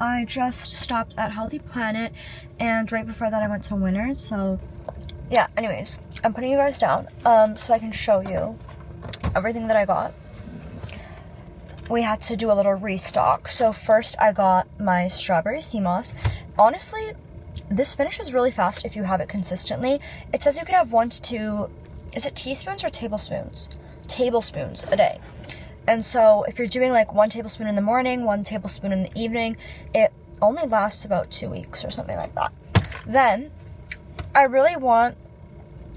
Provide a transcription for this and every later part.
I just stopped at Healthy Planet, and right before that I went to Winners. So yeah, anyways, I'm putting you guys down so I can show you everything that I got. We had to do a little restock. So first I got my strawberry sea moss. Honestly, this finishes really fast if you have it consistently. It says you can have 1 to 2, is it teaspoons or tablespoons? Tablespoons a day. And so if you're doing like 1 tablespoon in the morning, 1 tablespoon in the evening, it only lasts about 2 weeks or something like that. Then I really want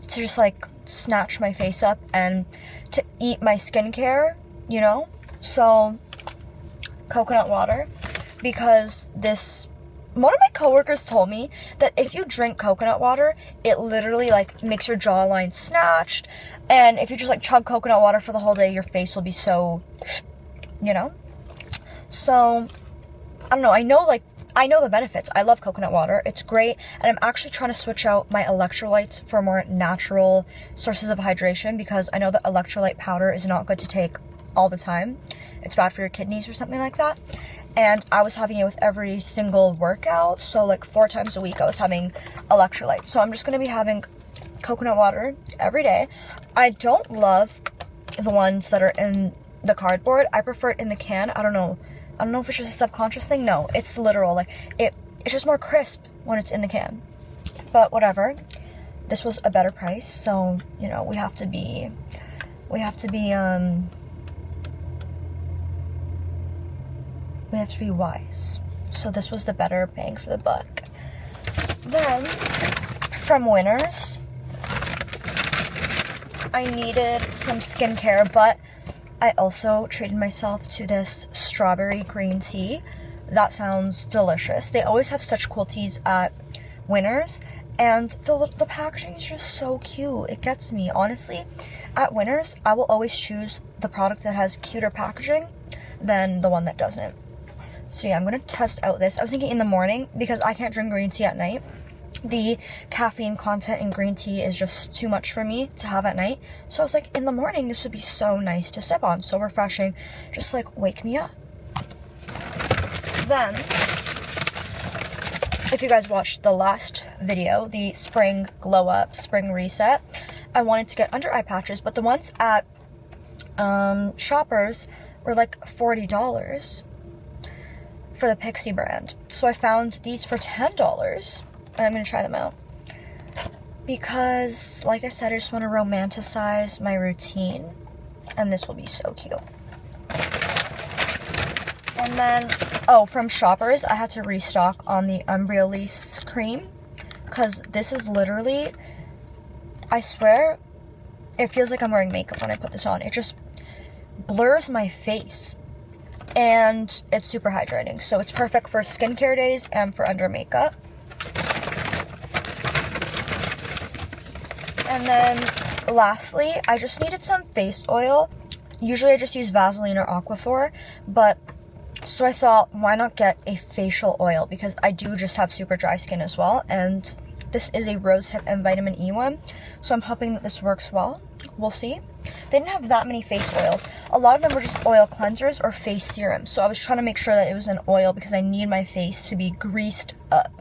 to just like snatch my face up and to eat my skincare, you know? So coconut water, because one of my coworkers told me that if you drink coconut water, it literally like makes your jawline snatched, and if you just like chug coconut water for the whole day, your face will be so, you know? So I don't know, I know the benefits. I love coconut water. It's great. And I'm actually trying to switch out my electrolytes for more natural sources of hydration, because I know that electrolyte powder is not good to take all the time. It's bad for your kidneys or something like that. And I was having it with every single workout. So like 4 times a week I was having electrolytes. So I'm just going to be having coconut water every day. I don't love the ones that are in the cardboard. I prefer it in the can. I don't know if it's just a subconscious thing. No, it's literal. Like it's just more crisp when it's in the can. But whatever. This was a better price, so you know, we have to be wise. So this was the better bang for the buck. Then from Winners, I needed some skincare, but I also treated myself to this strawberry green tea. That sounds delicious. They always have such cool teas at Winners, and the packaging is just so cute. It gets me. Honestly, at Winners, I will always choose the product that has cuter packaging than the one that doesn't. So yeah, I'm going to test out this. I was thinking in the morning, because I can't drink green tea at night. The caffeine content in green tea is just too much for me to have at night. So I was like, in the morning, this would be so nice to sip on. So refreshing. Just like wake me up. Then, if you guys watched the last video, the spring glow up, spring reset, I wanted to get under eye patches, but the ones at Shoppers were like $40 for the Pixie brand. So I found these for $10, and I'm going to try them out. Because, like I said, I just want to romanticize my routine, and this will be so cute. And then, from Shoppers, I had to restock on the Umbriolisse cream, because this is literally, I swear, it feels like I'm wearing makeup when I put this on. It just blurs my face, and it's super hydrating, so it's perfect for skincare days and for under makeup. And then lastly, I just needed some face oil. Usually I just use Vaseline or Aquaphor, but so I thought, why not get a facial oil, because I do just have super dry skin as well, and this is a rosehip and vitamin E one, so I'm hoping that this works well. We'll see. They didn't have that many face oils. A lot of them were just oil cleansers or face serums, so I was trying to make sure that it was an oil because I need my face to be greased up,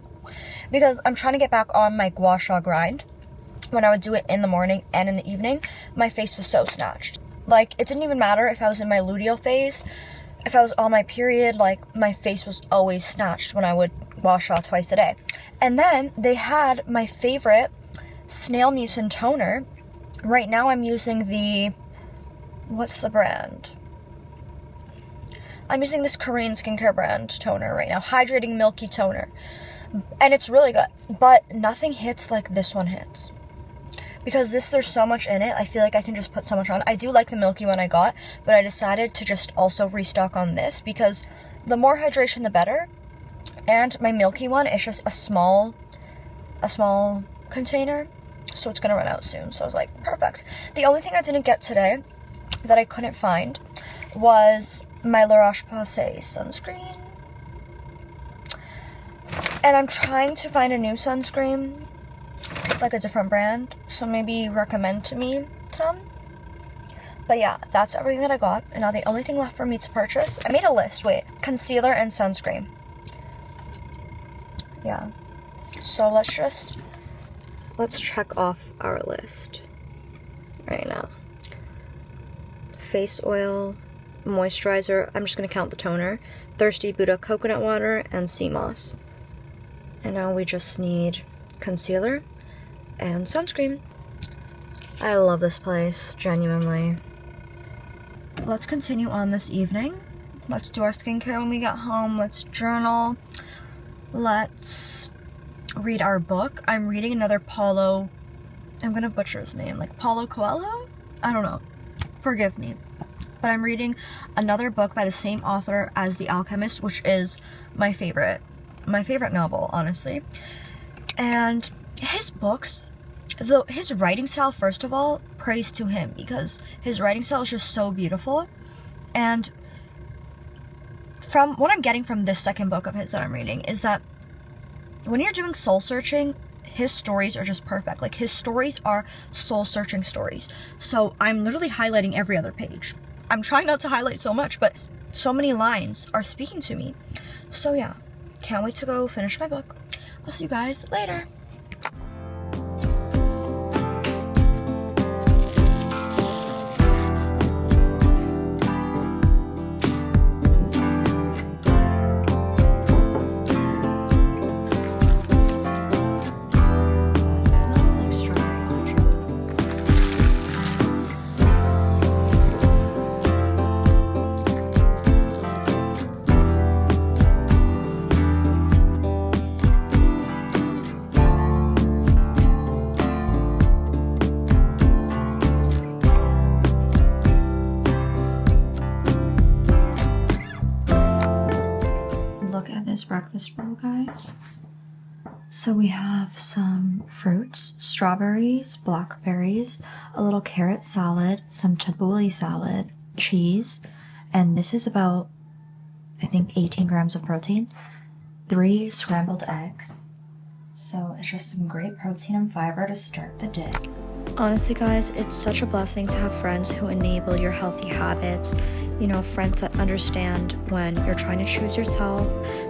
because I'm trying to get back on my gua sha grind. When I would do it in the morning and in the evening, my face was so snatched. Like, it didn't even matter if I was in my luteal phase, if I was on my period, like, my face was always snatched when I would gua sha twice a day. And then they had my favorite snail mucin toner. Right now I'm using the, what's the brand? I'm using this Korean skincare brand toner right now, hydrating milky toner. And it's really good, but nothing hits like this one hits. Because there's so much in it, I feel like I can just put so much on. I do like the milky one I got, but I decided to just also restock on this, because the more hydration the better. And my milky one is just a small container, so it's gonna run out soon. So I was like, perfect. The only thing I didn't get today that I couldn't find was my La Roche-Posay sunscreen. And I'm trying to find a new sunscreen, like a different brand, so maybe recommend to me some. But yeah, that's everything that I got, and now the only thing left for me to purchase, I made a list, wait, concealer and sunscreen. yeah. So let's check off our list right now. Face oil, moisturizer, I'm just gonna count the toner, Thirsty Buddha coconut water, and sea moss. And now we just need concealer and sunscreen. I love this place, genuinely. Let's continue on this evening. Let's do our skincare when we get home. Let's journal. Let's read our book. I'm reading another Paulo, I'm gonna butcher his name, like Paulo Coelho? I don't know. Forgive me. But I'm reading another book by the same author as The Alchemist, which is my favorite novel, honestly. And his books, his writing style, first of all, praise to him, because his writing style is just so beautiful. And from what I'm getting from this second book of his that I'm reading is that when you're doing soul searching, his stories are just perfect. Like, his stories are soul searching stories. So I'm literally highlighting every other page. I'm trying not to highlight so much, but so many lines are speaking to me. So yeah, can't wait to go finish my book. I'll see you guys later. Look at this breakfast bowl, guys. So we have some fruits, strawberries, blackberries, a little carrot salad, some tabbouleh salad, cheese, and this is about, I think, 18 grams of protein, 3 scrambled eggs. So it's just some great protein and fiber to start the day. Honestly, guys, it's such a blessing to have friends who enable your healthy habits, you know, friends that understand when you're trying to choose yourself,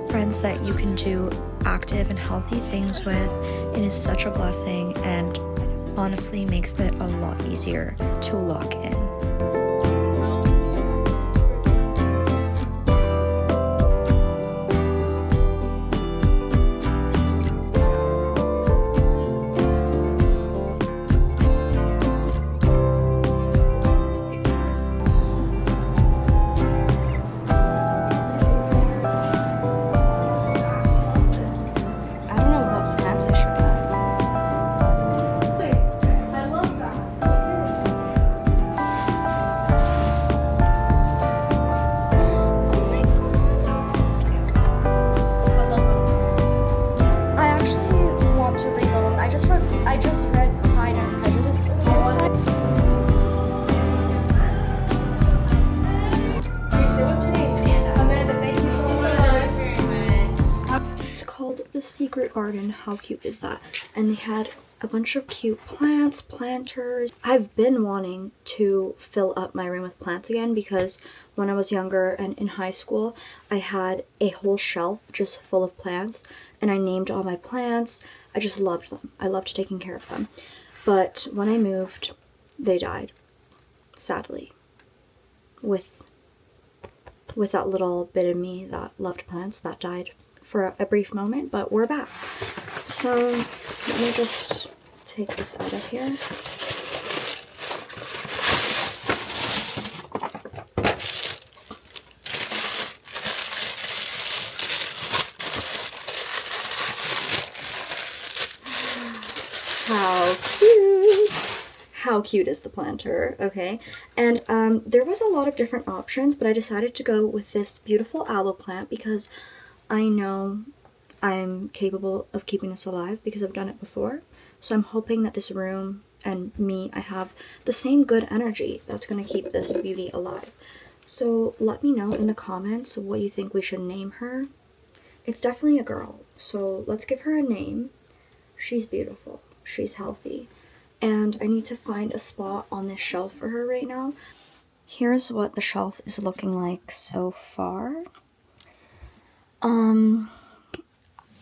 friends that you can do active and healthy things with. It is such a blessing and honestly makes it a lot easier to lock in. Secret garden. How cute is that? And they had a bunch of cute plants, planters. I've been wanting to fill up my room with plants again because when I was younger and in high school, I had a whole shelf just full of plants and I named all my plants. I just loved them. I loved taking care of them. But when I moved, they died, sadly. With that little bit of me that loved plants, that died for a brief moment, but we're back. So let me just take this out of here. How cute! How cute is the planter? Okay, and there was a lot of different options, but I decided to go with this beautiful aloe plant because I know I'm capable of keeping this alive because I've done it before. So I'm hoping that this room and me, I have the same good energy that's going to keep this beauty alive. So let me know in the comments what you think we should name her. It's definitely a girl, so let's give her a name. She's beautiful. She's healthy. And I need to find a spot on this shelf for her right now. Here's what the shelf is looking like so far.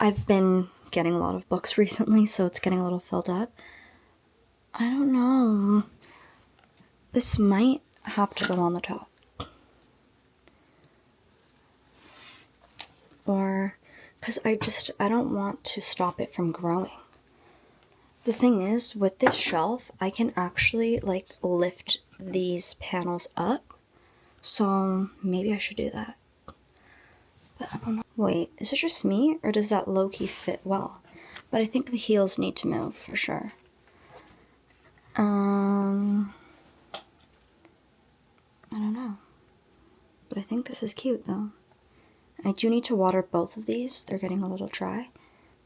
I've been getting a lot of books recently, so it's getting a little filled up. I don't know. This might have to go on the top. Or, because I don't want to stop it from growing. The thing is, with this shelf, I can actually, like, lift these panels up. So, maybe I should do that. But I don't know. Wait, is it just me, or does that low-key fit well? But I think the heels need to move, for sure. I don't know. But I think this is cute, though. I do need to water both of these. They're getting a little dry.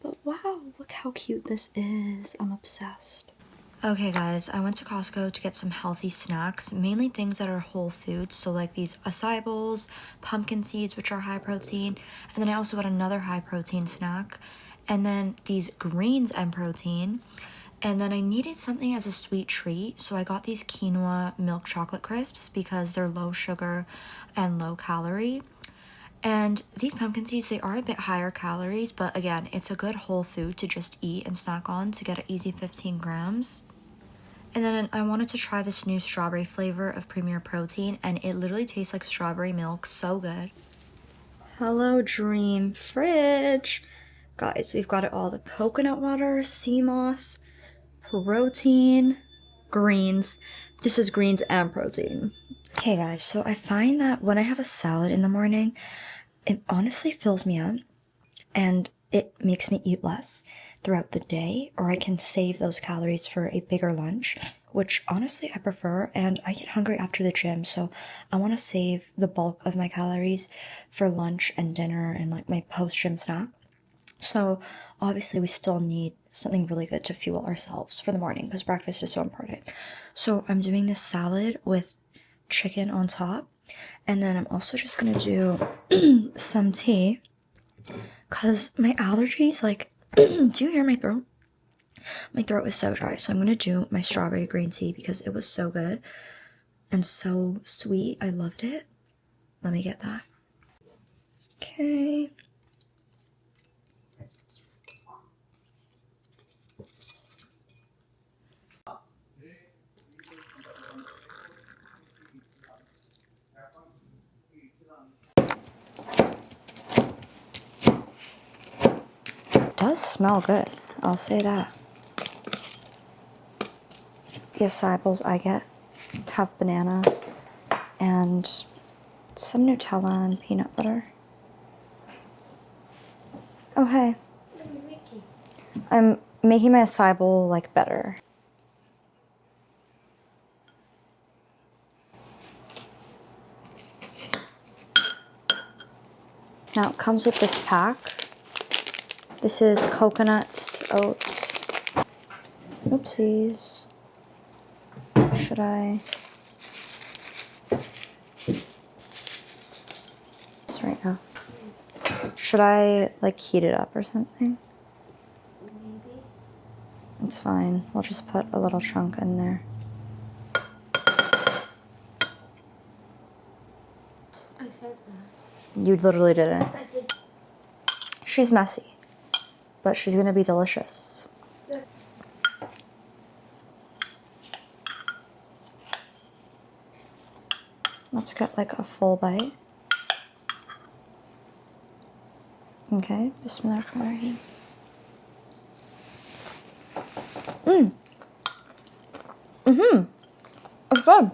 But wow, look how cute this is. I'm obsessed. Okay guys, I went to Costco to get some healthy snacks, mainly things that are whole foods, so like these acai bowls, pumpkin seeds, which are high protein, and then I also got another high protein snack, and then these greens and protein, and then I needed something as a sweet treat, so I got these quinoa milk chocolate crisps because they're low sugar and low calorie. And these pumpkin seeds, they are a bit higher calories, but again, it's a good whole food to just eat and snack on to get an easy 15 grams. And then I wanted to try this new strawberry flavor of Premier Protein, and it literally tastes like strawberry milk. So good. Hello, Dream Fridge. Guys, we've got it all. The coconut water, sea moss, protein, greens. This is greens and protein. Okay, guys, so I find that when I have a salad in the morning, it honestly fills me up, and it makes me eat less throughout the day, or I can save those calories for a bigger lunch, which honestly I prefer, and I get hungry after the gym, so I want to save the bulk of my calories for lunch and dinner and like my post-gym snack. So obviously we still need something really good to fuel ourselves for the morning because breakfast is so important. So I'm doing this salad with chicken on top, and then I'm also just gonna do some tea because my allergies, like, do you hear my throat? My throat is so dry, so I'm gonna do my strawberry green tea because it was so good and so sweet. I loved it. Let me get that. Okay. It does smell good, I'll say that. The acai bowls I get have banana and some Nutella and peanut butter. Oh, hey. I'm making my acai bowl, like, better. Now, it comes with this pack. This is coconuts, oats. Oopsies. Should I? This right now. Should I, like, heat it up or something? Maybe. It's fine. We'll just put a little chunk in there. I said that. You literally didn't. I said. She's messy, but she's gonna be delicious. Yeah. Let's get like a full bite. Okay, bismillahirrahmanirrahim. It's good.